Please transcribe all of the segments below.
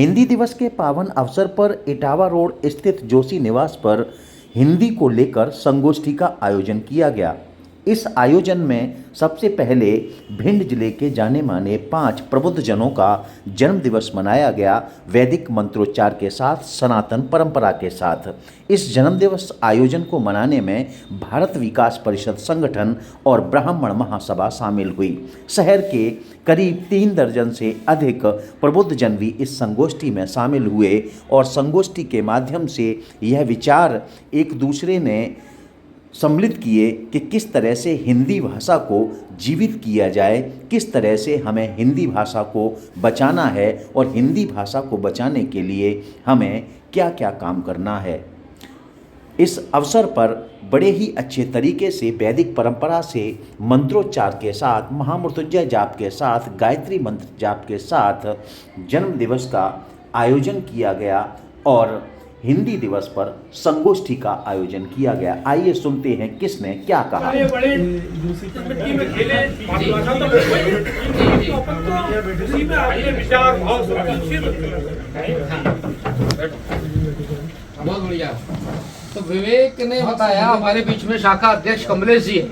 हिंदी दिवस के पावन अवसर पर इटावा रोड स्थित जोशी निवास पर हिंदी को लेकर संगोष्ठी का आयोजन किया गया। इस आयोजन में सबसे पहले भिंड जिले के जाने माने 5 प्रबुद्ध जनों का जन्म दिवस मनाया गया, वैदिक मंत्रोच्चार के साथ, सनातन परंपरा के साथ। इस जन्म दिवस आयोजन को मनाने में भारत विकास परिषद संगठन और ब्राह्मण महासभा शामिल हुई। शहर के करीब 3 दर्जन से अधिक प्रबुद्ध जन भी इस संगोष्ठी में शामिल हुए और संगोष्ठी के माध्यम से यह विचार एक दूसरे ने सम्मिलित किए कि किस तरह से हिंदी भाषा को जीवित किया जाए, किस तरह से हमें हिंदी भाषा को बचाना है और हिंदी भाषा को बचाने के लिए हमें क्या क्या काम करना है। इस अवसर पर बड़े ही अच्छे तरीके से वैदिक परंपरा से मंत्रोच्चार के साथ, महामृत्युंजय जाप के साथ, गायत्री मंत्र जाप के साथ जन्म दिवस का आयोजन किया गया और हिंदी दिवस पर संगोष्ठी का आयोजन किया गया। आइए सुनते हैं किसने क्या कहा। बहुत बढ़िया। तो विवेक ने बताया, हमारे बीच में शाखा अध्यक्ष कमलेश जी है।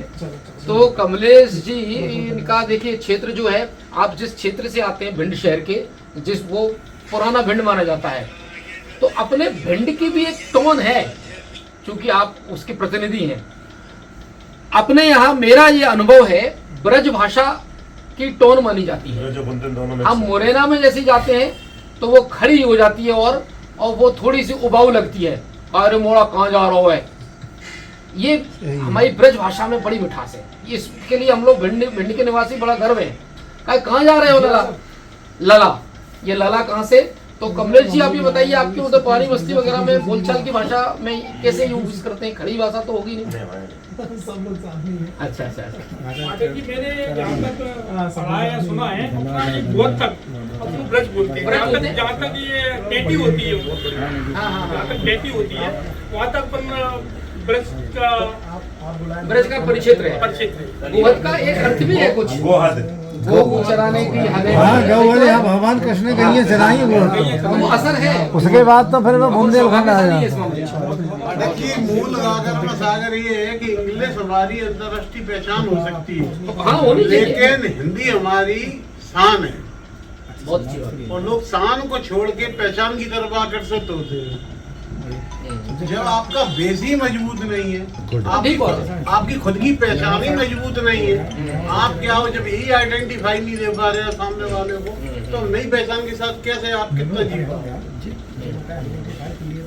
तो कमलेश जी, इनका देखिए क्षेत्र जो है, आप जिस क्षेत्र से आते हैं भिंड शहर के, जिस वो पुराना भिंड माना जाता है, तो अपने भिंड की भी एक टोन है, क्योंकि आप उसके प्रतिनिधि हैं। अपने यहाँ मेरा ये अनुभव है, ब्रज भाषा की टोन मानी जाती है। हम मुरैना में जैसे जाते हैं तो वो खड़ी हो जाती है और वो थोड़ी सी उबाऊ लगती है। अरे मोड़ा कहाँ जा रहा है, ये हमारी ब्रज भाषा में बड़ी मिठास है। इसके लिए हम लोग भिंड के निवासी बड़ा गर्व है। कहाँ जा रहे हो लला? लला, ये लला कहाँ से? तो कमलेश जी आप ये बताइए, आपके उधर पानी मस्ती वगैरह में बोलचाल की भाषा में कैसे यूज करते हैं? खड़ी भाषा तो होगी नहीं। सब लोग साथ में हैं। अच्छा। मैंने जहाँ तक पढ़ा या सुना है, बहुत तक अपन ब्रज बोलते हैं। जहाँ तक ये टेटी होती है, जहाँ तक टेटी होती है वहाँ तक अपन ब्रज का परिक्षेत्र है। गोहद का एक अर्थ भी है कुछ, गौ चराने की हदें। हाँ, भगवान कृष्ण के लिए चराई वो असर है। उसके बाद तो फिर वो बुंदेलखंड आया। देखिए, मूल गागर सागर ये है कि इंग्लिश हमारी अंतर्राष्ट्रीय पहचान हो सकती है, लेकिन हिंदी हमारी शान है। बहुत अच्छी बात। और लोग शान को छोड़ के पहचान की तरफ आकर्षित होते हैं। जब आपका बेस ही मजबूत नहीं है, आपकी खुद की पहचान ही मजबूत नहीं है, आप क्या हो, जब यही आइडेंटिफाई नहीं दे पा रहे हैं सामने वाले को, तो नई पहचान के साथ कैसे आप कितना जी पाओगे?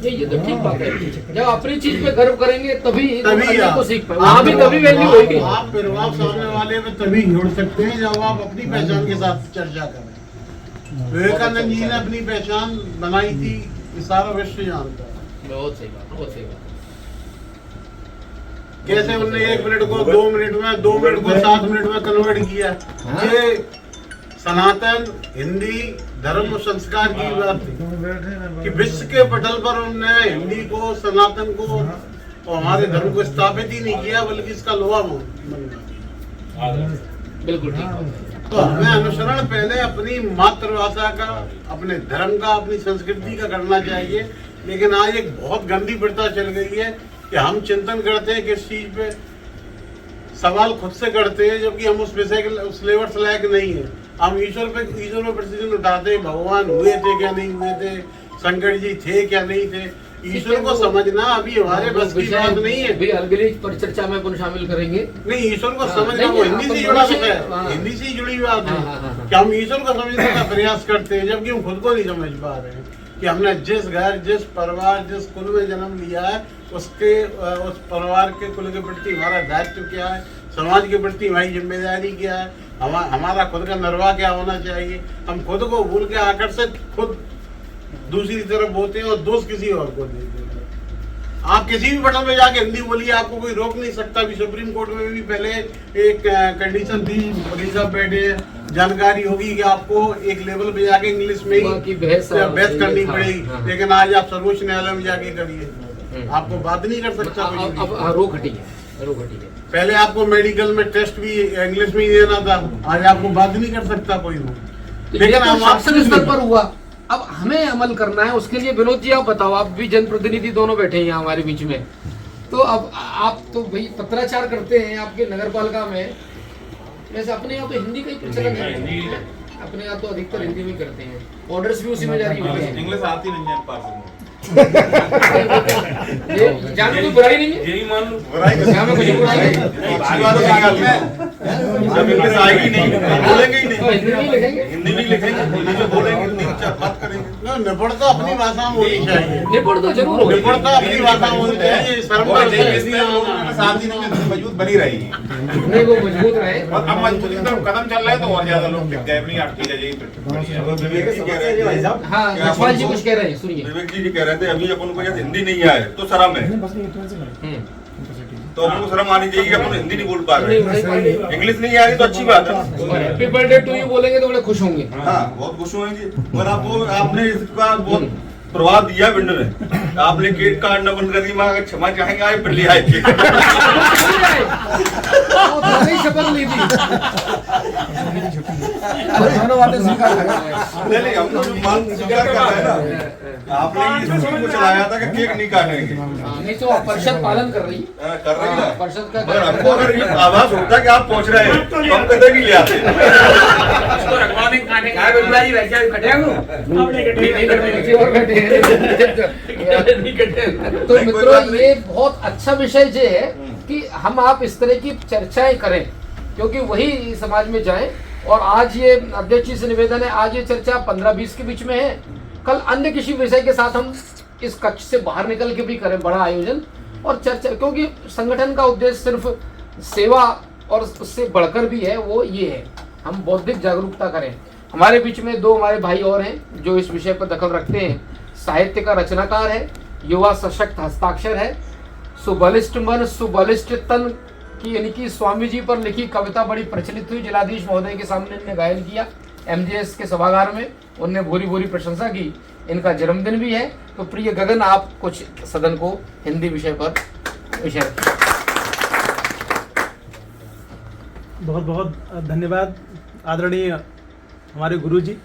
ये तो ठीक बात है। जब अपनी चीज पे गर्व करेंगे तभी आप सीख पाएंगे, वहाँ भी तभी वैल्यू होगी। आप प्रभाव सामने वाले में तभी जुड़ सकते हैं जब आप अपनी पहचान के साथ चर्चा करें। विवेकानंद जी ने अपनी पहचान बनाई थी, ये सारा विश्व जानता है। बहुत सही बात, बहुत सही बात। कैसे उन्होंने 1 मिनट को 2 मिनट में, 2 मिनट को 7 मिनट में कन्वर्ट किया। ये सनातन हिंदी धर्म और संस्कार की बात थी कि विश्व के पटल पर उन्होंने हिंदी को, सनातन को और हमारे धर्म को स्थापित ही नहीं किया, बल्कि इसका लोहा बनवा। बिल्कुल ठीक। तो हमें अनुसरण पहले अपनी मातृभाषा का, अपने धर्म का, अपनी संस्कृति का करना चाहिए। लेकिन आज एक बहुत गंदी प्रथा चल गई है कि हम चिंतन करते हैं किस चीज पे, सवाल खुद से करते हैं, जबकि हम उस विषय के उस लेवल से लायक नहीं है। हम ईश्वर पे प्रतिदिन उठाते हैं, भगवान हुए थे क्या नहीं हुए थे, शंकर जी थे क्या नहीं थे। ईश्वर को समझना अभी हमारे बस की बात नहीं है। अगली परिचर्चा में अपन शामिल करेंगे। नहीं, ईश्वर को समझना वो हिंदी से जुड़ा है, हिंदी से जुड़ी बात है कि हम ईश्वर को समझने का प्रयास करते हैं, जबकि हम खुद को नहीं समझ पा रहे हैं कि हमने जिस घर, जिस परिवार, जिस कुल में जन्म लिया है, उस परिवार के कुल के प्रति हमारा दायित्व क्या है, समाज के प्रति हमारी जिम्मेदारी क्या है, हमारा खुद का निर्वाह क्या होना चाहिए। हम खुद को भूल के आकर्षित खुद दूसरी तरफ होते हैं और दोष किसी और को देते हैं। आप किसी भी पटल में जाके हिंदी बोलिए, आपको कोई रोक नहीं सकता। अभी सुप्रीम कोर्ट में भी पहले एक कंडीशन थी, वकील साहब बैठे, जानकारी होगी कि आपको एक लेवल पे जाके इंग्लिश में ही बहस करनी पड़ेगी। लेकिन आज आप सर्वोच्च न्यायालय में जाके करिए, आपको बात नहीं कर सकता। अब रोक हटी है। पहले आपको मेडिकल में टेस्ट भी इंग्लिश में ही देना था, आज आपको बात नहीं कर सकता कोई। लेकिन हम शासन स्तर पर हुआ, अब हमें अमल करना है, उसके लिए विनोद जी आप बताओ, आप भी जनप्रतिनिधि दोनों बैठे हैं यहाँ हमारे बीच में, तो अब आप तो भाई पत्राचार करते हैं आपके नगर पालिका में, वैसे अपने यहाँ तो हिंदी का ही प्रचलन है, अपने यहाँ तो अधिकतर हिंदी में करते हैं, ऑर्डर्स भी उसी में जारी होते हैं। इंग्लिश आती नहीं है पार्सल ये जाने कोई बुराई नहीं है, यही मान लो बुराई यहाँ में कुछ बुराई नहीं है। अच्छी बात है जब इंग्लिश आएगी नहीं बोलेंगे ही तो नहीं, हिंदी में ही लिखेंगे, हिंदी में लिखेंगे, हिंदी में बोलेंगे, हिंदी में बात करेंगे। ना निपुण तो अपनी भाषा में होनी चाहिए, निपुण तो जरूर होगी। निपुण तो अपनी भाषा में होनी चाहिए, शर्म और कर इसमें हम लोगों ने साथ ही नहीं मजबूत बनी रही नहीं वो मजबूत रहे। और अब मजबूती की तरफ कदम चल रहा है तो और ज्यादा लोग टिक गए अपनी ठीक है यही विवेक जी कह रहे थे, हाँ यशपाल जी कुछ कह रहे हैं, सुनिए। विवेक जी कह रहे थे अभी अपन को जब हिंदी नहीं आए तो शर्म है, तो अपन को शर्म आनी चाहिए कि अपन हिंदी नहीं बोल पा रहे, इंग्लिश नहीं आ रही तो अच्छी बात है। हैप्पी बर्थडे टू यू बोलेंगे तो बड़े खुश होंगे। हाँ बहुत खुश होंगे, और आपने इसका बहुत प्रभाव दिया भिंड में, आपने केक काटना बंद कर दी, मैं अगर क्षमा चाहेंगे आज फिर ले आए केक। शपथ ली थी, दोनों बातें स्वीकार करें। नहीं हम तो मान स्वीकार कर रहे हैं ना, आपने ये स्कीम को चलाया था कि केक नहीं काटेंगे, नहीं तो परिषद पालन कर रही है, कर रही है परिषद का मगर हमको अगर ये आवाज होता कि आप पहुंच रहे हैं तो हम कहते कि ले आते तो मित्रों ये बहुत अच्छा विषय ये है कि हम आप इस तरह की चर्चाएं करें, क्योंकि वही समाज में जाए। और आज ये अध्यक्ष जी से निवेदन है, आज ये चर्चा 15-20 के बीच में है, कल अन्य किसी विषय के साथ हम इस कक्ष से बाहर निकल के भी करें बड़ा आयोजन और चर्चा, क्योंकि संगठन का उद्देश्य सिर्फ सेवा और उससे बढ़कर भी है, वो ये है हम बौद्धिक जागरूकता करें। हमारे बीच में दो हमारे भाई और हैं जो इस विषय पर दखल रखते हैं। साहित्य का रचनाकार है, युवा सशक्त हस्ताक्षर है, सुबलिष्ठ मन सुबलिष्ठ तन की यानी कि स्वामी जी पर लिखी कविता बड़ी प्रचलित हुई, जिलाधीश महोदय के सामने इन्होंने गायन किया MJS के सभागार में, उनने भूरी भूरी प्रशंसा की। इनका जन्मदिन भी है, तो प्रिय गगन आप कुछ सदन को हिंदी विषय पर विषय। बहुत बहुत धन्यवाद आदरणीय हमारे गुरुजी।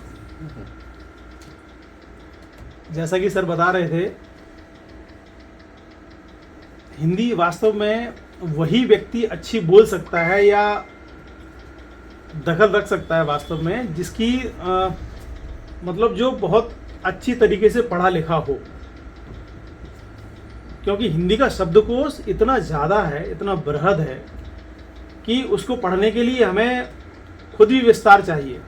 जैसा कि सर बता रहे थे, हिंदी वास्तव में वही व्यक्ति अच्छी बोल सकता है या दखल रख सकता है वास्तव में जिसकी मतलब जो बहुत अच्छी तरीके से पढ़ा लिखा हो, क्योंकि हिंदी का शब्दकोश इतना ज़्यादा है, इतना बृहद है कि उसको पढ़ने के लिए हमें खुद भी विस्तार चाहिए।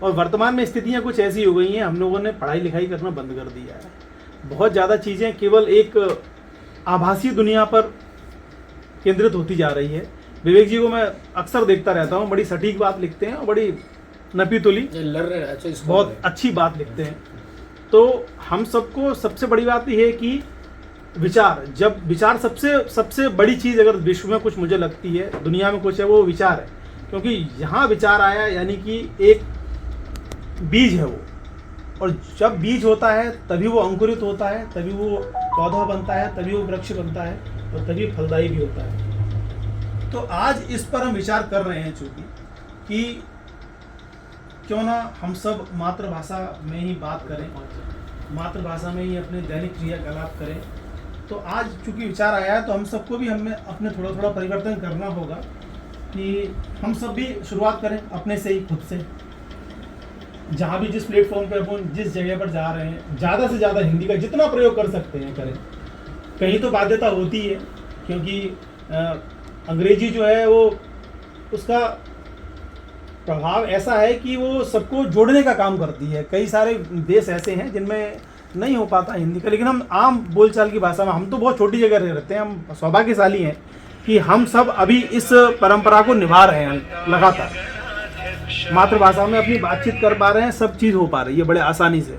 और वर्तमान में स्थितियां कुछ ऐसी हो गई हैं, हम लोगों ने पढ़ाई लिखाई करना बंद कर दिया है। बहुत ज़्यादा चीज़ें केवल एक आभासी दुनिया पर केंद्रित होती जा रही है। विवेक जी को मैं अक्सर देखता रहता हूँ, बड़ी सटीक बात लिखते हैं और बड़ी नपी तुली बहुत अच्छी बात लिखते हैं। तो हम सबको सबसे बड़ी बात यह है कि विचार, जब विचार सबसे बड़ी चीज़ अगर विश्व में कुछ मुझे लगती है, दुनिया में कुछ है, वो विचार है। क्योंकि यहाँ विचार आया यानी कि एक बीज है वो, और जब बीज होता है तभी वो अंकुरित होता है, तभी वो पौधा बनता है, तभी वो वृक्ष बनता है और तभी फलदायी भी होता है। तो आज इस पर हम विचार कर रहे हैं चूँकि कि क्यों ना हम सब मातृभाषा में ही बात करें, मातृभाषा में ही अपने दैनिक क्रियाकलाप करें। तो आज चूँकि विचार आया है तो हम सबको भी हमें अपने थोड़ा परिवर्तन करना होगा कि हम सब भी शुरुआत करें अपने से ही, खुद से। जहाँ भी जिस प्लेटफॉर्म पे अपन जिस जगह पर जा रहे हैं, ज़्यादा से ज़्यादा हिंदी का जितना प्रयोग कर सकते हैं करें। कहीं तो बाध्यता होती है क्योंकि अंग्रेजी जो है वो उसका प्रभाव ऐसा है कि वो सबको जोड़ने का काम करती है। कई सारे देश ऐसे हैं जिनमें नहीं हो पाता हिंदी का, लेकिन हम आम बोलचाल की भाषा में, हम तो बहुत छोटी जगह रहते हैं, हम सौभाग्यशाली हैं कि हम सब अभी इस परंपरा को निभा रहे हैं लगातार। मातृभाषा में अपनी बातचीत कर पा रहे हैं, सब चीज़ हो पा रही है बड़े आसानी से।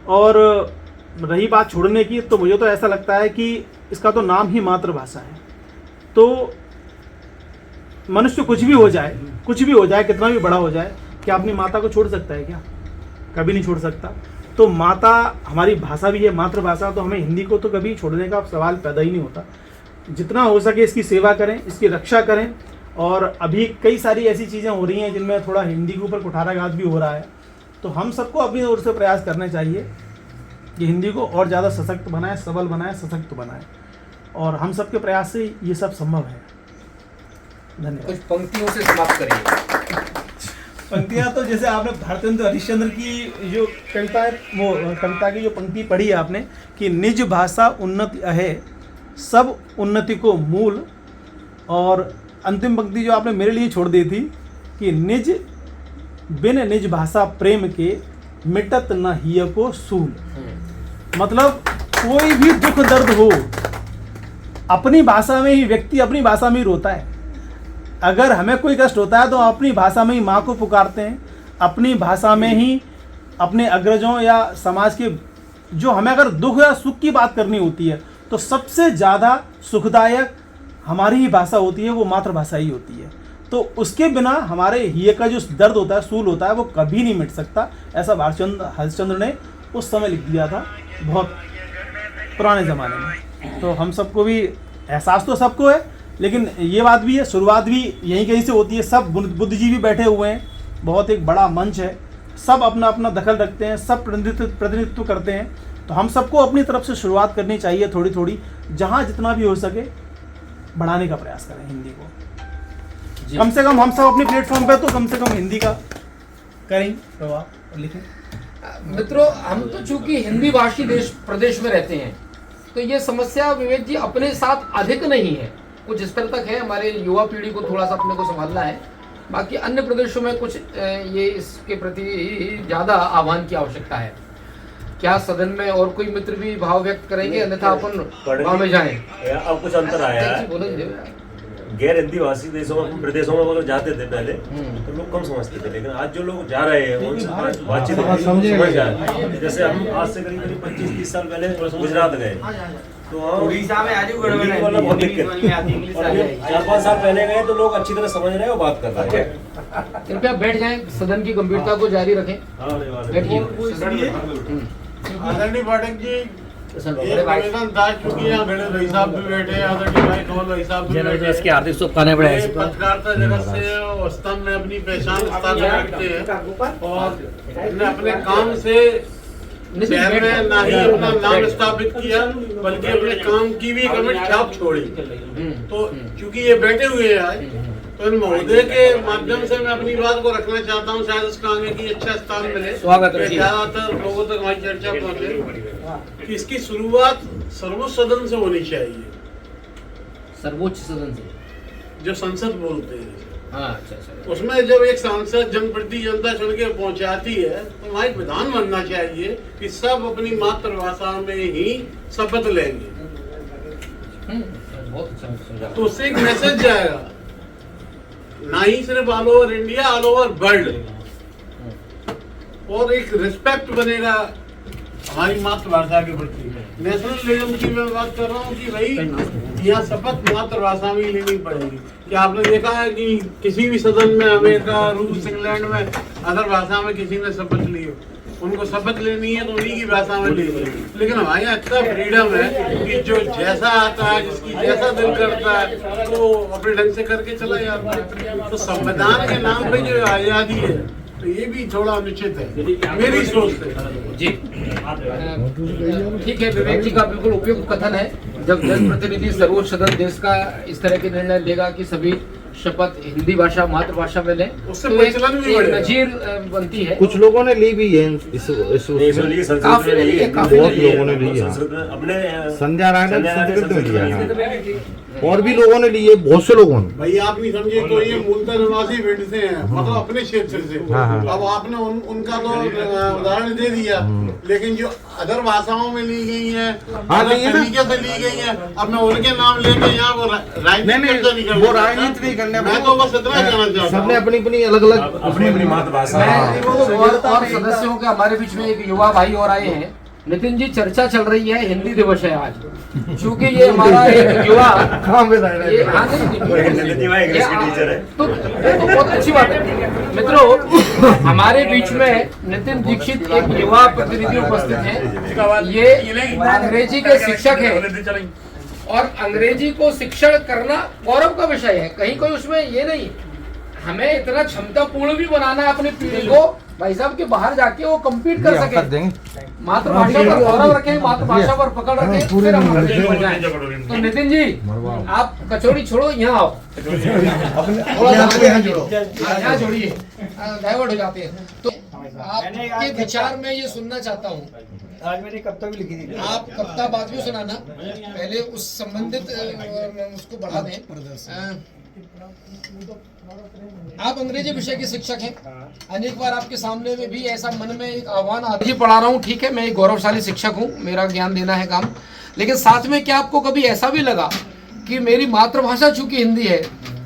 और रही बात छोड़ने की, तो मुझे तो ऐसा लगता है कि इसका तो नाम ही मातृभाषा है। तो मनुष्य कुछ भी हो जाए, कितना भी बड़ा हो जाए, क्या अपनी माता को छोड़ सकता है? क्या कभी नहीं छोड़ सकता। तो माता हमारी भाषा भी है, मातृभाषा, तो हमें हिंदी को तो कभी छोड़ने का सवाल पैदा ही नहीं होता। जितना हो सके इसकी सेवा करें, इसकी रक्षा करें। और अभी कई सारी ऐसी चीज़ें हो रही हैं जिनमें थोड़ा हिंदी के ऊपर कुठाराघात भी हो रहा है, तो हम सबको अपनी ओर से प्रयास करने चाहिए कि हिंदी को और ज़्यादा सशक्त बनाए, सबल बनाए, सशक्त बनाए, और हम सबके प्रयास से ये सब संभव है। धन्यवाद। कुछ पंक्तियों से समाप्त करिए। पंक्तियाँ तो जैसे आपने भारतेंद्र हरिश्चंद्र की जो कविता है, वो कविता की जो पंक्ति पढ़ी है आपने कि निज भाषा उन्नति है सब उन्नति को मूल, और अंतिम पंक्ति जो आपने मेरे लिए छोड़ दी थी कि बिन निज भाषा प्रेम के मिटत न हिय को सूल। मतलब कोई भी दुख दर्द हो, अपनी भाषा में ही व्यक्ति अपनी भाषा में ही रोता है। अगर हमें कोई कष्ट होता है तो अपनी भाषा में ही माँ को पुकारते हैं, अपनी भाषा में ही अपने अग्रजों या समाज के, जो हमें अगर दुख या सुख की बात करनी होती है तो सबसे ज़्यादा सुखदायक हमारी ही भाषा होती है, वो मातृभाषा ही होती है। तो उसके बिना हमारे हिय का जो दर्द होता है, सूल होता है, वो कभी नहीं मिट सकता। ऐसा हरिश्चंद्र ने उस समय लिख दिया था, बहुत पुराने ज़माने में। तो हम सबको भी एहसास तो सबको है, लेकिन ये बात भी है, शुरुआत भी यहीं कहीं से होती है। सब बुद्धिजीवी बैठे हुए हैं, बहुत एक बड़ा मंच है, सब अपना अपना दखल रखते हैं, सब प्रतिनिधित्व करते हैं। तो हम सबको अपनी तरफ से शुरुआत करनी चाहिए, थोड़ी थोड़ी, जहाँ जितना भी हो सके बढ़ाने का प्रयास करें हिंदी को। कम से कम हम सब अपने प्लेटफॉर्म पे तो कम से कम हिंदी का करें प्रभाव और लिखें। मित्रों, हम तो चूंकि हिंदी भाषी देश प्रदेश में रहते हैं, तो ये समस्या विवेक जी अपने साथ अधिक नहीं है, कुछ स्तर तक है। हमारे युवा पीढ़ी को थोड़ा सा अपने को संभालना है, बाकी अन्य प्रदेशों में कुछ ये इसके प्रति ज़्यादा आह्वान की आवश्यकता है। क्या सदन में और कोई मित्र भी भाव व्यक्त करेंगे, अन्यथा अपन भाव में जाएं? अब कुछ अंतर आया है। गैर हिंदी भाषी देशों में, प्रदेशों में लोग जाते थे पहले तो लोग कम समझते थे, लेकिन आज जो लोग जा रहे हैं उनसे बातचीत समझ जाए। जैसे हम आज से करीब 25-30 साल पहले गुजरात गए तो उड़ीसा में आज बहुत दिक्कत, 4-5 साल पहले गए तो लोग अच्छी तरह समझ रहे हैं और बात कर रहे हैं। कृपया बैठ जाएं, सदन की गंभीरता को जारी रखें। आदरणीय पाठक जी, निवेदन था, चूंकि यहाँ गणेश भाई साहब भी बैठे हैं, आदरणीय भाई कमल भाई साहब भी बैठे हैं, हार्दिक शुभकामनाएं। पत्रकारिता जगत से और स्तंभ में अपनी पहचान स्थापित करते हैं और अपने काम से शहर में ना ही अपना नाम स्थापित किया, बल्कि अपने काम की भी अमिट छाप छोड़ी। तो चूंकि ये बैठे हुए हैं, तो इन महोदय के माध्यम से मैं अपनी बात को रखना चाहता हूँ, शायद उसका आगे की अच्छा स्थान मिले, ज्यादातर लोगों तक हमारी चर्चा पहुँचे कि इसकी शुरुआत सर्वोच्च सदन से होनी चाहिए। सर्वोच्च सदन से, जो संसद बोलते हैं, हाँ, अच्छा। उसमें जब एक सांसद जनता चुन के पहुंचाती है तो वहाँ एक विधान बनना चाहिए कि सब अपनी मातृभाषा में ही शपथ लेंगे। तो उससे एक मैसेज जाएगा, ना ही सिर्फ all over India, all over world, और एक रिस्पेक्ट बनेगा हमारी मातृभाषा के प्रति। नेशनल लेवल की मैं बात कर रहा हूँ कि भाई यहाँ शपथ मातृभाषा में ही लेनी पड़ेगी। क्या आपने देखा है कि किसी भी सदन में अमेरिका, रूस, इंग्लैंड में अदर भाषा में किसी ने शपथ ली हो, उनको शपथ लेनी है तो उन्हीं की भाषा में लेनी है। लेकिन हमारे यहाँ इतना फ्रीडम है कि जो जैसा आता है, जिसकी जैसा दिल करता है, तो अपने ढंग से करके चला जाता है। तो संविधान के नाम पे जो आज़ादी है, तो ये भी थोड़ा अनुचित है मेरी सोच से। जी ठीक है, विवेक जी का बिल्कुल उपयुक्त कथन है। जब जनप्रतिनिधि सर्वोच्च सदन देश का इस तरह के निर्णय लेगा कि सभी शपथ हिंदी भाषा मातृभाषा में लें, उससे तो एक नजीर बनती है। कुछ लोगों ने ली भी है, काफी बहुत लोगों ने ली है। अपने संध्या राय ने संस्कृत में लिया है, और भी लोगों ने ली है, बहुत से लोगों ने। भाई आप नहीं समझे तो ये मूलतः निवासी भिंड से हैं, मतलब अपने क्षेत्र से। अब आपने उनका तो उदाहरण दे दिया, लेकिन जो अदर भाषाओं में ली गई है, अलग तरीके से ली गई है, अब मैं उनके नाम लेके यहाँ वो राजनीति नहीं करने, मैं तो बस इतना कहना चाहता हूँ। सबने अपनी अपनी अलग अलग अपनी मातृभाषा। और सदस्यों के हमारे बीच में एक युवा भाई और आए हैं। नितिन जी, चर्चा चल रही है, हिंदी दिवस है आज, क्योंकि ये हमारा एक युवा तो बहुत अच्छी बात है। मित्रों, हमारे बीच में नितिन दीक्षित एक युवा प्रतिनिधि उपस्थित है। ये अंग्रेजी के शिक्षक हैं और अंग्रेजी को शिक्षण करना गौरव का विषय है, कहीं कोई उसमें ये नहीं। हमें इतना क्षमतापूर्ण भी बनाना है अपनी पीढ़ी को भाई साहब के बाहर जाके वो कम्पीट कर सके, मातृभाषा पर गौरव रखें, मातृभाषा पर पकड़ रखें, फिर हम आगे बढ़ जाएं। तो नितिन जी आप कचौड़ी छोड़ो, यहाँ आओ, थोड़ा सा यहाँ जोड़िए, डाइवर्ट हो जाते हैं। तो आपके विचार में ये सुनना चाहता हूँ, आज मैंने कविता भी लिखी थी। आप कविता बाद में सुनाना, पहले उस संबंधित उसको बढ़ा दें। आप अंग्रेजी विषय के शिक्षक हैं, अनेक बार आपके सामने में भी ऐसा मन में एक आह्वान आता है, पढ़ा रहा हूँ ठीक है, मैं एक गौरवशाली शिक्षक हूँ, मेरा ज्ञान देना है काम, लेकिन साथ में क्या आपको कभी ऐसा भी लगा कि मेरी मातृभाषा चूंकि हिंदी है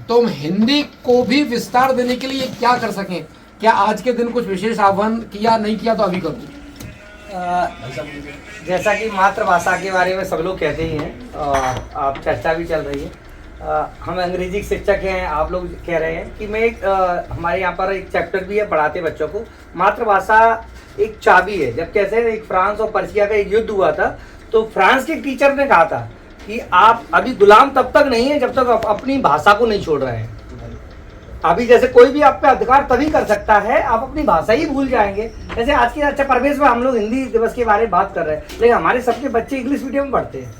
तो हम हिंदी को भी विस्तार देने के लिए क्या कर सकें? क्या आज के दिन कुछ विशेष आह्वान किया, नहीं किया तो अभी कर दूं? जैसा कि मातृभाषा के बारे में सब लोग कहते ही हैं, आप चर्चा भी चल रही है, हम अंग्रेजी के शिक्षक हैं, आप लोग कह रहे हैं कि मैं एक हमारे यहाँ पर एक चैप्टर भी है पढ़ाते बच्चों को, मातृभाषा एक चाबी है। जब कैसे एक फ्रांस और पर्शिया का एक युद्ध हुआ था तो फ्रांस के टीचर ने कहा था कि आप अभी गुलाम तब तक नहीं है जब तक आप अपनी भाषा को नहीं छोड़ रहे हैं। अभी जैसे कोई भी आप पे अधिकार तभी कर सकता है, आप अपनी भाषा ही भूल जाएंगे। जैसे आज के अच्छा परिवेश में हम लोग हिंदी दिवस के बारे में बात कर रहे हैं, लेकिन हमारे सबके बच्चे इंग्लिश मीडियम में पढ़ते हैं।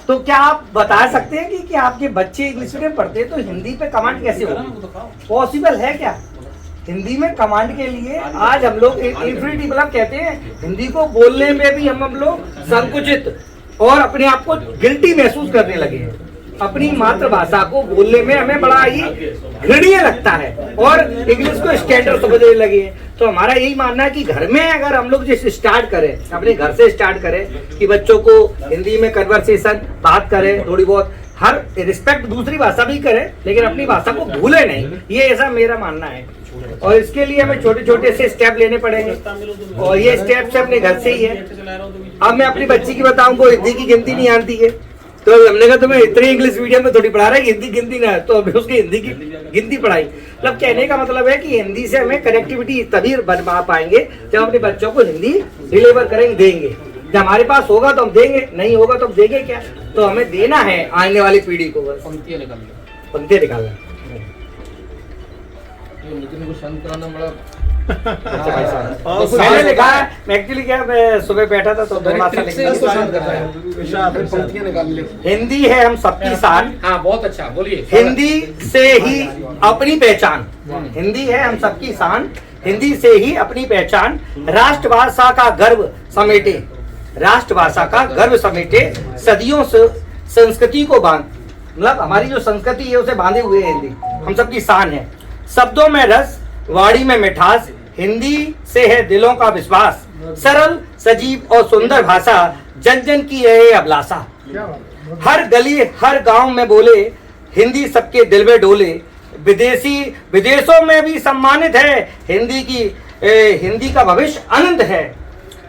तो क्या आप बता सकते हैं कि आपके बच्चे इंग्लिश मीडियम पढ़ते हैं तो हिंदी पे कमांड कैसे होगी? पॉसिबल है क्या? हिंदी में कमांड के लिए आज हम लोग इन्फिनिटी मतलब कहते हैं, हिंदी को बोलने में भी हम लोग संकुचित और अपने आप को गिल्टी महसूस करने लगे हैं। अपनी मातृभाषा को बोलने में हमें बड़ा ही घृणीय लगता है और इंग्लिश को स्टैंडर्ड समझने लगे हैं। तो हमारा यही मानना है कि घर में अगर हम लोग जिस स्टार्ट करें, अपने घर से स्टार्ट करें कि बच्चों को हिंदी में कन्वर्सेशन बात करें, थोड़ी बहुत हर रिस्पेक्ट दूसरी भाषा भी करें, लेकिन अपनी भाषा को भूले नहीं, ये ऐसा मेरा मानना है। और इसके लिए हमें छोटे छोटे से स्टेप लेने पड़ेंगे और ये स्टेप से अपने घर से ही है। अब मैं अपनी बच्ची की बताऊं को हिंदी की गिनती नहीं आती है, तो हमने कहा तुम्हें इतनी इंग्लिश मीडियम में थोड़ी पढ़ा रहा है, हिंदी गिनती ना है, तो अभी उसकी हिंदी की गिनती पढ़ाई। मतलब कहने का मतलब है कि हिंदी से हमें कनेक्टिविटी तभी बना पाएंगे जब अपने बच्चों को हिंदी डिलीवर करेंगे, देंगे। जब हमारे पास होगा तो हम देंगे, नहीं होगा तो हम देंगे क्या? तो हमें देना है आने वाली पीढ़ी को, बस पंक्तियां निकालना। तो मैंने लिखा है, मैं एक्चुअली क्या मैं सुबह बैठा था तो हिंदी है हम सबकी शान। हाँ बहुत अच्छा, बोलिए। हिंदी से ही अपनी पहचान, हिंदी है हम सबकी शान, हिंदी से ही अपनी पहचान, राष्ट्रभाषा का गर्व समेटे, राष्ट्रभाषा का गर्व समेटे, सदियों से संस्कृति को बांध, मतलब हमारी जो संस्कृति है उसे बांधे हुए हिंदी हम सबकी शान है। शब्दों में रस, वाणी में मिठास, हिंदी से है दिलों का विश्वास, सरल सजीव और सुंदर भाषा, जन जन की है अभिलाषा। हर गली हर गांव में बोले, हिंदी सबके दिल में डोले, विदेशों में भी सम्मानित है, हिंदी का भविष्य अनंत है।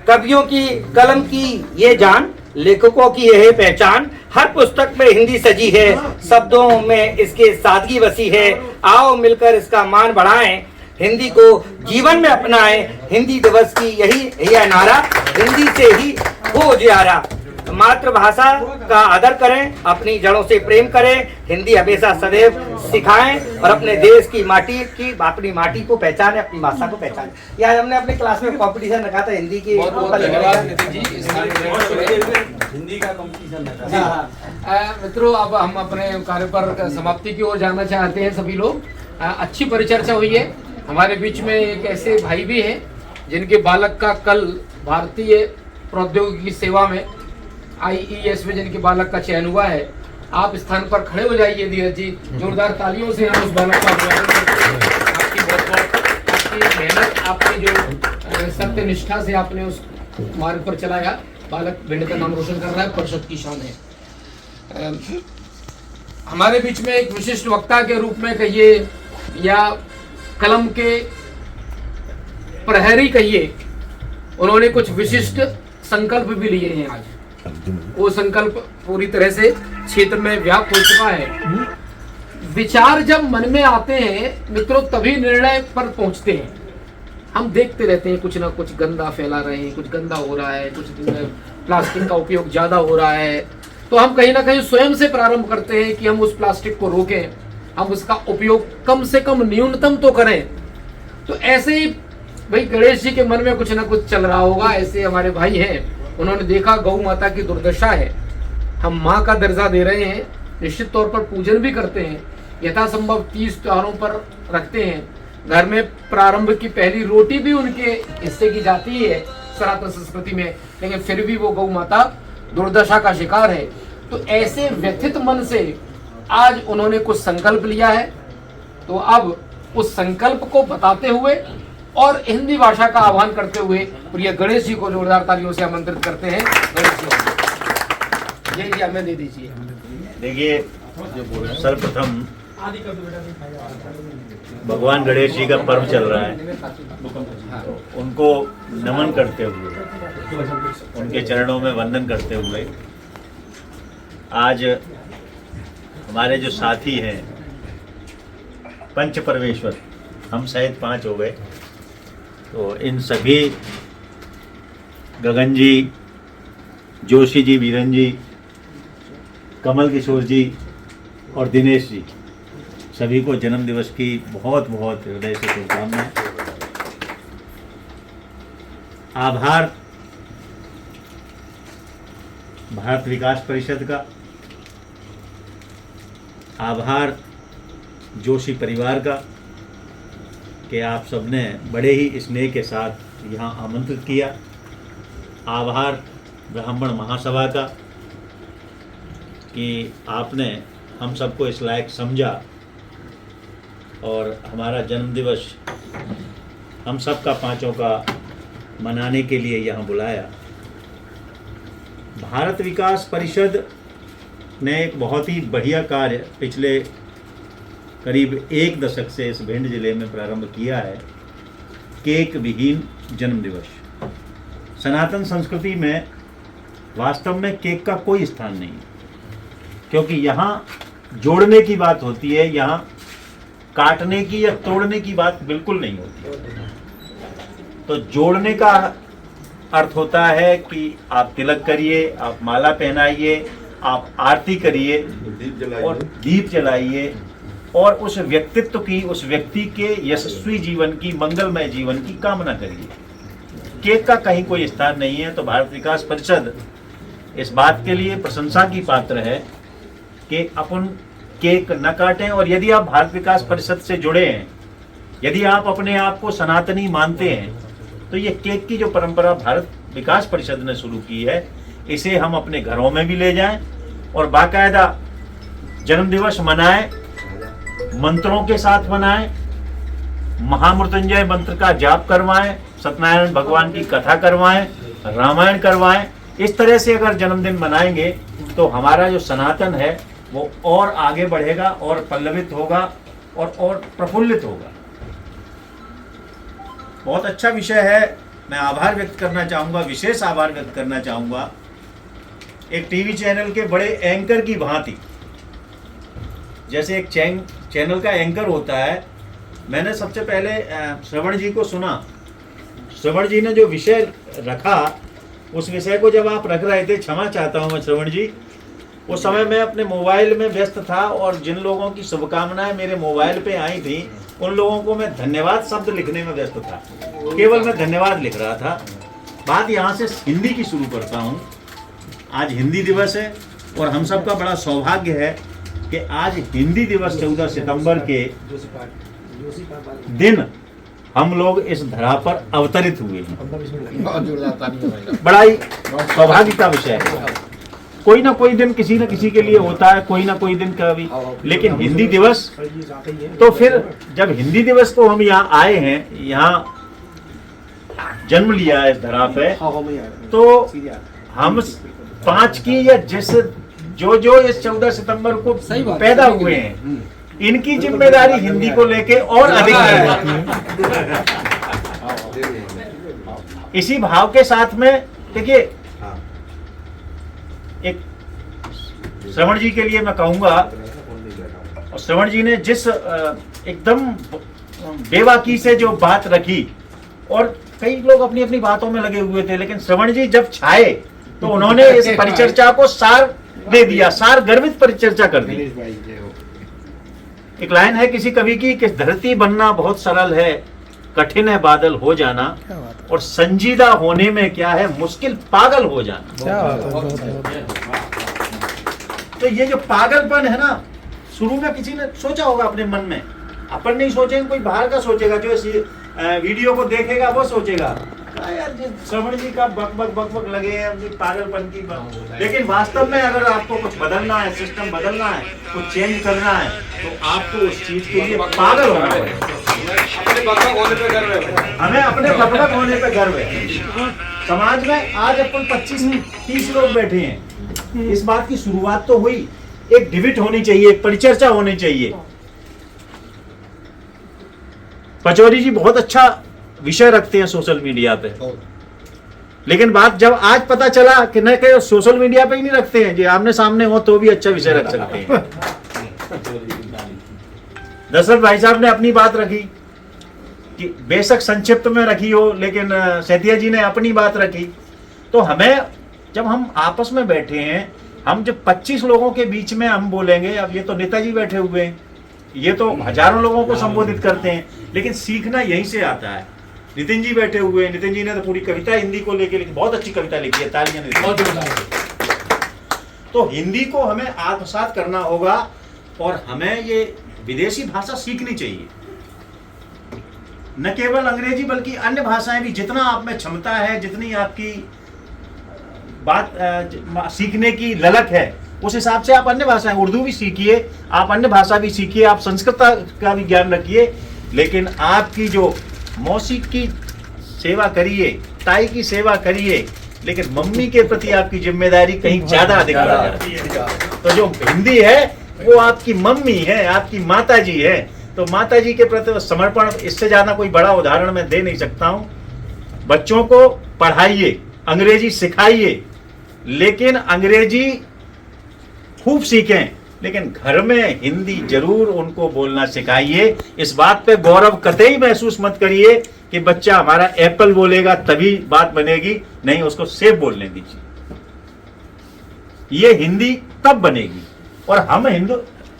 कवियों की कलम की ये जान, लेखकों की यह पहचान, हर पुस्तक में हिंदी सजी है, शब्दों में इसके सादगी बसी है। आओ मिलकर इसका मान बढ़ाएं, हिंदी को जीवन में अपनाएं, हिंदी दिवस की यही है नारा, हिंदी से ही हो उजियारा। मातृभाषा का आदर करें, अपनी जड़ों से प्रेम करें, हिंदी हमेशा सदैव सिखाएं और अपने देश की माटी की अपनी माटी को पहचानें, अपनी भाषा को पहचानें। यार हमने अपने क्लास में कंपटीशन रखा था हिंदी की, हिंदी का कंपटीशन रखा। मित्रों अब हम अपने कार्य पर समाप्ति की ओर जाना चाहते हैं। सभी लोग अच्छी परिचर्चा हुई है। हमारे बीच में एक ऐसे भाई भी हैं जिनके बालक का कल भारतीय प्रौद्योगिकी सेवा में IES में जिनके बालक का चयन हुआ है। आप स्थान पर खड़े हो जाइए धीरज जी, जोरदार तालियों से हम उस बालक का अभिनंदन करते हैं। आपकी बहुत आपकी मेहनत, आपकी जो सत्य निष्ठा से आपने उस मार्ग पर चलाया, बालक भिंड का नाम रोशन कर रहा है, परिषद की शान है। हमारे बीच में एक विशिष्ट वक्ता के रूप में कहिए या कलम के प्रहरी कहिए, उन्होंने कुछ विशिष्ट संकल्प भी लिए हैं। आज वो संकल्प पूरी तरह से क्षेत्र में व्याप्त हो चुका है। विचार जब मन में आते हैं मित्रों तभी निर्णय पर पहुंचते हैं। हम देखते रहते हैं कुछ ना कुछ गंदा फैला रहे हैं, कुछ गंदा हो रहा है, कुछ प्लास्टिक का उपयोग ज्यादा हो रहा है, तो हम कहीं ना कहीं स्वयं से प्रारंभ करते हैं कि हम उस प्लास्टिक को रोकें, हम उसका उपयोग कम से कम न्यूनतम तो करें। तो ऐसे ही भाई गणेश जी के मन में कुछ ना कुछ चल रहा होगा। ऐसे हमारे भाई हैं, उन्होंने देखा गौ माता की दुर्दशा है, हम माँ का दर्जा दे रहे हैं, निश्चित तौर पर पूजन भी करते हैं, यथासंभव 30 त्योहारों पर रखते हैं, घर में प्रारंभ की पहली रोटी भी उनके हिस्से की जाती है सनातन संस्कृति में, लेकिन फिर भी वो गौ माता दुर्दशा का शिकार है। तो ऐसे व्यथित मन से आज उन्होंने कुछ संकल्प लिया है। तो अब उस संकल्प को बताते हुए और हिंदी भाषा का आह्वान करते हुए प्रिय गणेश जी को जोरदार तालियों से आमंत्रित करते हैं। गणेश जी जी हमें दे दीजिए। देखिए, सर्वप्रथम भगवान गणेश जी का पर्व चल रहा है, तो उनको नमन करते हुए, उनके चरणों में वंदन करते हुए आज हमारे जो साथी हैं पंच परमेश्वर, हम सहित 5 हो गए, तो इन सभी गगन जी, जोशी जी, वीरन जी, कमल किशोर जी और दिनेश जी, सभी को जन्म दिवस की बहुत बहुत हृदय से शुभकामनाएं। आभार भारत विकास परिषद का, आभार जोशी परिवार का कि आप सबने बड़े ही स्नेह के साथ यहाँ आमंत्रित किया। आभार ब्राह्मण महासभा का कि आपने हम सबको इस लायक समझा और हमारा जन्मदिवस हम सब का 5 का मनाने के लिए यहाँ बुलाया। भारत विकास परिषद ने एक बहुत ही बढ़िया कार्य पिछले करीब 1 दशक से इस भिंड जिले में प्रारंभ किया है, केक विहीन जन्म दिवस। सनातन संस्कृति में वास्तव में केक का कोई स्थान नहीं, क्योंकि यहाँ जोड़ने की बात होती है, यहाँ काटने की या तोड़ने की बात बिल्कुल नहीं होती। तो जोड़ने का अर्थ होता है कि आप तिलक करिए, आप माला पहनाइए, आप आरती करिए और दीप जलाइए और उस व्यक्तित्व की, उस व्यक्ति के यशस्वी जीवन की, मंगलमय जीवन की कामना करिए। केक का कहीं कोई स्थान नहीं है। तो भारत विकास परिषद इस बात के लिए प्रशंसा की पात्र है कि अपन केक न काटें। और यदि आप भारत विकास परिषद से जुड़े हैं, यदि आप अपने आप को सनातनी मानते हैं, तो ये केक की जो परंपरा भारत विकास परिषद ने शुरू की है, इसे हम अपने घरों में भी ले जाएं और बाकायदा जन्मदिवस मनाएं, मंत्रों के साथ मनाएं, महामृत्युंजय मंत्र का जाप करवाएं, सत्यनारायण भगवान की कथा करवाएं, रामायण करवाएं। इस तरह से अगर जन्मदिन मनाएंगे तो हमारा जो सनातन है वो और आगे बढ़ेगा और पल्लवित होगा और प्रफुल्लित होगा। बहुत अच्छा विषय है। मैं आभार व्यक्त करना चाहूँगा, विशेष आभार व्यक्त करना चाहूँगा एक टीवी चैनल के बड़े एंकर की भांति। जैसे एक चैनल का एंकर होता है, मैंने सबसे पहले श्रवण जी को सुना। श्रवण जी ने जो विषय रखा, उस विषय को जब आप रख रहे थे, क्षमा चाहता हूँ मैं श्रवण जी, उस समय मैं अपने मोबाइल में व्यस्त था और जिन लोगों की शुभकामनाएं मेरे मोबाइल पे आई थी, उन लोगों को मैं धन्यवाद शब्द लिखने में व्यस्त था। केवल मैं धन्यवाद लिख रहा था। बात यहाँ से हिंदी की शुरू करता हूँ। आज हिंदी दिवस है और हम सबका बड़ा सौभाग्य है कि आज हिंदी दिवस 14 सितंबर के दिन हम लोग इस धरा पर अवतरित हुए हैं। बड़ा ही सौभाग्य का विषय है। कोई ना कोई दिन किसी न किसी के लिए होता है, कोई ना कोई दिन कभी, लेकिन हिंदी दिवस, तो फिर जब हिंदी दिवस को हम यहाँ आए हैं, यहाँ जन्म लिया है इस धरा पे, तो हम 5 की या जिस जो इस 14 सितंबर को पैदा हुए हैं, इनकी जिम्मेदारी हिंदी को लेके और अधिक है। इसी भाव के साथ में देखिए, एक श्रवण जी के लिए मैं कहूंगा, और श्रवण जी ने जिस एकदम बेबाकी से जो बात रखी, और कई लोग अपनी अपनी बातों में लगे हुए थे, लेकिन श्रवण जी जब छाए तो उन्होंने इस परिचर्चा को सार दे दिया, सार गर्वित परिचर्चा कर दी। एक लाइन है किसी कवि की कि धरती बनना बहुत सरल है, कठिन है बादल हो जाना, और संजीदा होने में क्या है मुश्किल पागल हो जाना। तो ये जो पागलपन है ना, शुरू में किसी ने सोचा होगा अपने मन में, अपन नहीं सोचेंगे, कोई बाहर का सोचेगा, जो इस वीडियो को देखेगा वो सोचेगा यार श्रवण जी का बक बक बक बक लगे हैं पागलपन की बात। लेकिन वास्तव में अगर आपको कुछ बदलना है, सिस्टम बदलना है, कुछ चेंज करना है, तो आपको उस चीज के लिए पागल होना पड़ेगा। हमें अपने बकबक होने पे गर्व है। समाज में आज अपन 25-30 लोग बैठे हैं, इस बात की शुरुआत तो हुई, एक डिबेट होनी चाहिए, एक परिचर्चा होनी चाहिए। पचौरी जी बहुत अच्छा विषय रखते हैं सोशल मीडिया पे, लेकिन बात जब आज पता चला कि न कि सोशल मीडिया पे ही नहीं रखते हैं, जो आमने सामने हो तो भी अच्छा विषय रख सकते हैं। दशरथ भाई साहब ने अपनी बात रखी कि बेशक संक्षिप्त में रखी हो, लेकिन सेठिया जी ने अपनी बात रखी। तो हमें जब हम आपस में बैठे हैं, हम जब 25 लोगों के बीच में हम बोलेंगे, अब ये तो नेताजी बैठे हुए हैं, ये तो हजारों लोगों को संबोधित करते हैं, लेकिन सीखना यहीं से आता है। नितिन जी बैठे हुए हैं, नितिन जी ने तो पूरी कविता हिंदी को लेके लिखी, बहुत अच्छी कविता लिखी है, तालियां। तो हिंदी को हमें आत्मसात करना होगा और हमें ये विदेशी भाषा सीखनी चाहिए, न केवल अंग्रेजी बल्कि अन्य भाषाएं भी। जितना आप में क्षमता है, जितनी आपकी बात सीखने की ललक है, उस हिसाब से आप अन्य भाषाएं, उर्दू भी सीखिए, आप अन्य भाषा भी सीखिए, आप संस्कृत का भी ज्ञान रखिए, लेकिन आपकी जो मौसी की सेवा करिए, ताई की सेवा करिए, लेकिन मम्मी के प्रति आपकी जिम्मेदारी कहीं ज्यादा अधिक बढ़ जाती है। तो जो हिंदी है वो आपकी मम्मी है, आपकी माता जी है, तो माता जी के प्रति समर्पण, इससे ज्यादा कोई बड़ा उदाहरण मैं दे नहीं सकता हूँ। बच्चों को पढ़ाइए, अंग्रेजी सिखाइए, लेकिन अंग्रेजी खूब सीखें, लेकिन घर में हिंदी जरूर उनको बोलना सिखाइए। इस बात पे गौरव कतई महसूस मत करिए कि बच्चा हमारा एप्पल बोलेगा तभी बात बनेगी, नहीं, उसको सेब बोलने दीजिए। ये हिंदी तब बनेगी। और हम हिंदू,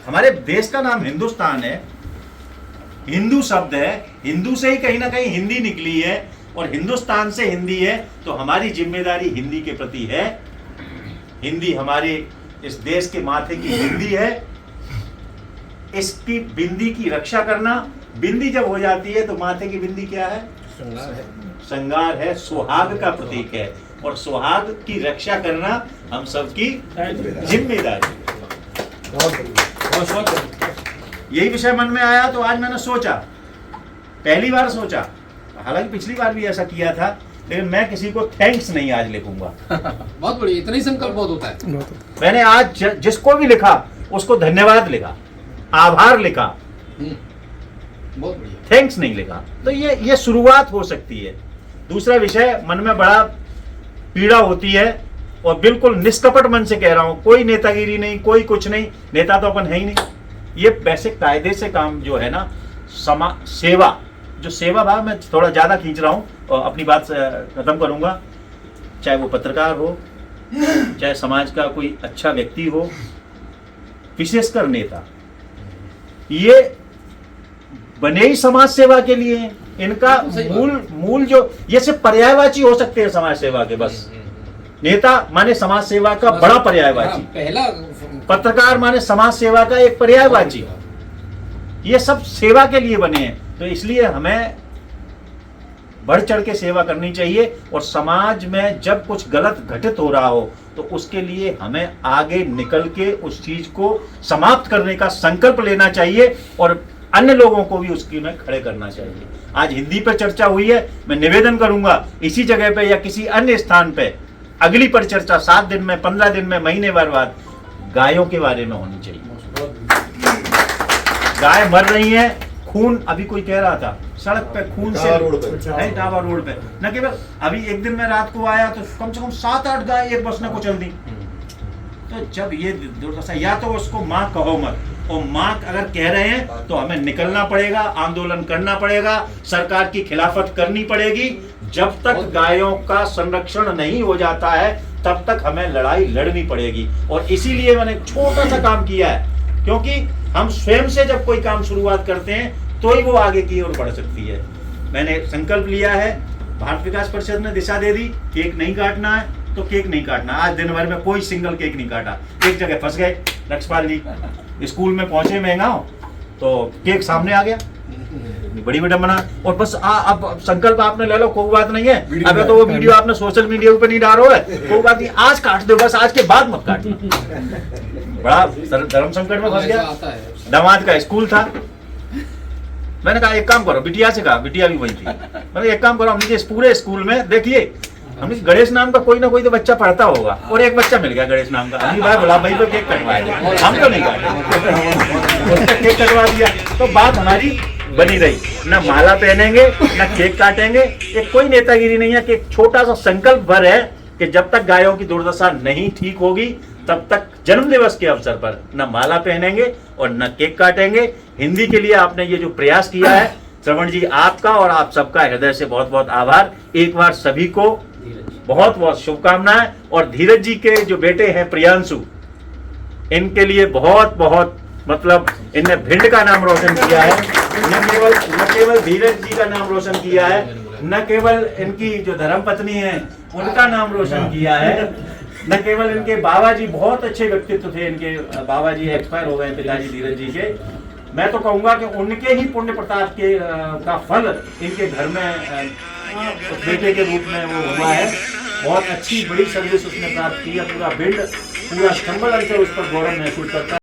हमारे देश का नाम हिंदुस्तान है, हिंदू शब्द है, हिंदू से ही कहीं ना कहीं हिंदी निकली है, और हिंदुस्तान से हिंदी है, तो हमारी जिम्मेदारी हिंदी के प्रति है। हिंदी हमारे इस देश के माथे की बिंदी है, इसकी बिंदी की रक्षा करना। बिंदी जब हो जाती है तो माथे की बिंदी क्या है? श्रृंगार है, सुहाग का प्रतीक है, और सुहाग की रक्षा करना हम सबकी जिम्मेदारी है। यही विषय मन में आया तो आज मैंने सोचा, पहली बार सोचा, हालांकि पिछली बार भी ऐसा किया था, लेकिन मैं किसी को थैंक्स नहीं आज लिखूंगा। बहुत बढ़िया, इतना ही संकल्प बहुत होता है। मैंने आज जिसको भी लिखा उसको धन्यवाद लिखा, आभार लिखा, बहुत बढ़िया, थैंक्स नहीं लिखा। तो ये शुरुआत हो सकती है। दूसरा विषय, मन में बड़ा पीड़ा होती है, और बिल्कुल निष्कपट मन से कह रहा हूं, कोई नेतागिरी नहीं, कोई कुछ नहीं, नेता तो अपन है ही नहीं। ये वैसे कायदे से काम जो है ना, सेवा, जो सेवा भाव में थोड़ा ज्यादा खींच रहा हूं, और अपनी बात खत्म करूंगा। चाहे वो पत्रकार हो, चाहे समाज का कोई अच्छा व्यक्ति हो, विशेषकर नेता, ये बने ही समाज सेवा के लिए। इनका मूल जो, ये सिर्फ पर्यायवाची हो सकते हैं समाज सेवा के, बस। नेता माने समाज सेवा का बड़ा पर्यायवाची, पहला पत्रकार माने समाज सेवा का एक पर्यायवाची। ये सब सेवा के लिए बने हैं, तो इसलिए हमें बढ़ चढ़ के सेवा करनी चाहिए। और समाज में जब कुछ गलत घटित हो रहा हो तो उसके लिए हमें आगे निकल के उस चीज को समाप्त करने का संकल्प लेना चाहिए, और अन्य लोगों को भी उसकी में खड़े करना चाहिए। आज हिंदी पर चर्चा हुई है, मैं निवेदन करूंगा इसी जगह पे या किसी अन्य स्थान पे अगली परिचर्चा 7 दिन में, 15 दिन में, महीने भर बाद गायों के बारे में होनी चाहिए। गाय मर रही है, खून, अभी कोई कह रहा था सड़क पे खून से, नहीं, टावर रोड पे, न केवल अभी एक दिन में रात को आया तो कम से कम 7-8 गाय एक बस ने कुचल दी। तो जब ये दुर्दशा, या तो उसको माँ कहो मत, और माँ अगर कह रहे हैं तो हमें निकलना पड़ेगा, आंदोलन करना पड़ेगा, सरकार की खिलाफत करनी पड़ेगी। जब तक गायों का संरक्षण नहीं हो जाता है तब तक हमें लड़ाई लड़नी पड़ेगी। और इसीलिए मैंने छोटा सा काम किया है, क्योंकि हम स्वयं से जब कोई काम शुरुआत करते हैं तो ही वो आगे की ओर बढ़ सकती है। मैंने संकल्प लिया है, भारत विकास परिषद ने दिशा दे दी, केक नहीं काटना है तो केक नहीं काटना। आज दिन भर में कोई सिंगल केक नहीं काटा। एक जगह फंस गए लक्ष्यपाल जी, स्कूल में पहुंचे महंगाओं तो केक सामने आ गया, बड़ी विडंबना। और बस अब संकल्प आपने ले लो, कोई बात नहीं है। अगर तो वो वीडियो आपने सोशल मीडिया पे नहीं डालो है, कोई बात नहीं, आज काट दो, बस आज के बाद मत काटना। बड़ा धर्म संकट में फंस गया। दामाद का स्कूल था, मैंने कहा एक काम करो, बिटिया से कहा, बिटिया भी वही थी, मैंने एक काम करो, हमने इस पूरे स्कूल में देखिए हमने गणेश नाम का कोई ना कोई तो बच्चा पढ़ता होगा, और एक बच्चा मिल गया गणेश नाम का, हमने भाई बोला भाई तो केक कटवाएंगे, हम तो नहीं काटे, केक कटवा दिया। तो बात हमारी बनी रही, ना माला पहनेंगे ना केक काटेंगे। एक कोई नेतागिरी नहीं है कि एक छोटा सा संकल्प भर है कि जब तक गायों की दुर्दशा नहीं ठीक होगी तब तक जन्म दिवस के अवसर पर न माला पहनेंगे और न केक काटेंगे। हिंदी के लिए आपने ये जो प्रयास किया है श्रवण जी, आपका और आप सबका हृदय से बहुत बहुत आभार। एक बार सभी को बहुत बहुत शुभकामनाएं। और धीरज जी के जो बेटे हैं प्रियांशु, इनके लिए बहुत बहुत मतलब इनने भिंड का नाम रोशन किया है। न केवल धीरज जी का नाम रोशन किया है, न केवल इनकी जो धर्मपत्नी है उनका नाम रोशन किया है, न केवल इनके बाबा जी बहुत अच्छे व्यक्तित्व थे, इनके बाबा जी एक्सपायर हो गए पिताजी धीरज जी के। मैं तो कहूँगा कि उनके ही पुण्य प्रताप के का फल इनके घर में बेटे के रूप में वो हुआ है। बहुत अच्छी बड़ी सर्विस उसने प्राप्त की है। पूरा भिंड, पूरा संबल अंचल उस पर गौरव महसूस करता है।